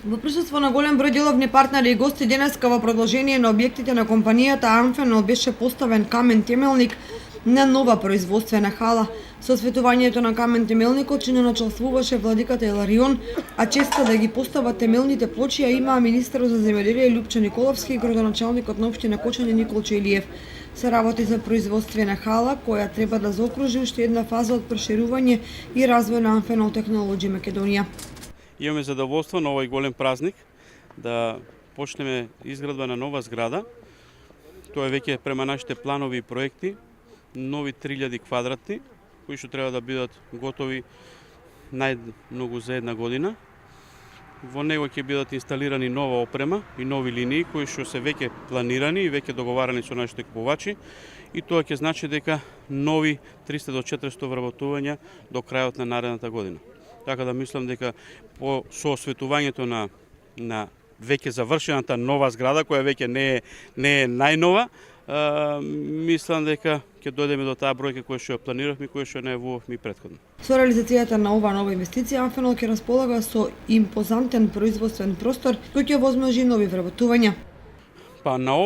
Во присуство на голем број деловни партнери и гости денеска во продолжение на објектите на компанијата Амфенол беше поставен камен темелник на нова производствена хала. Со осветувањето на камен темелникот чино началствуваше владиката Иларион, а честа да ги постават темелните плочи ја имаа министерот за земјоделие Љупчо Николовски и градоначалникот на општина Кочани Николчо Илиев. Се работи за производствена хала која треба да заокружи уште една фаза од проширување и развој на Амфенол Технолоджи Македонија. Имаме задоволство на овој голем празник да почнеме изградба на нова зграда. Тоа е веќе према нашите планови и проекти, нови 3000 квадратни, кои што треба да бидат готови најмногу за една година. Во него ќе бидат инсталирани нова опрема и нови линии кои што се веќе планирани и веќе договарани со нашите купувачи, и тоа ќе значи дека нови 300 до 400 вработувања до крајот на наредната година. Така да мислам дека по соосветувањето на веќе завршената нова зграда, која веќе не е најнова, мислам дека ќе дојдеме до таа бројка која што ја планиравме и која што најавувавме претходно. Со реализацијата на ова нова инвестиција, Амфенол ќе располага со импозантен производствен простор кој ќе возможи нови вработувања. Па на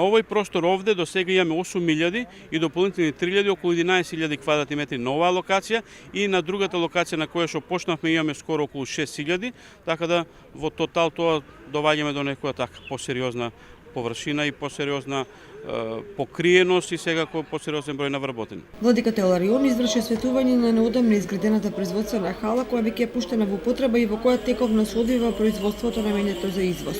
овој простор овде до сега имаме 8000 и дополнителни 3000, околу 11000 квадратни метри нова локација, и на другата локација на која што почнавме имаме скоро околу 6000, така да во тотал тоа доваѓаме до некоја така посериозна површина и посериозна покриеност и секако посериозен број на вработени. Владиката Иларион изврши осветување на неодамна изградената производствена хала која веќе е пуштена во употреба и во која тековно се одвива производството на мењето за извоз.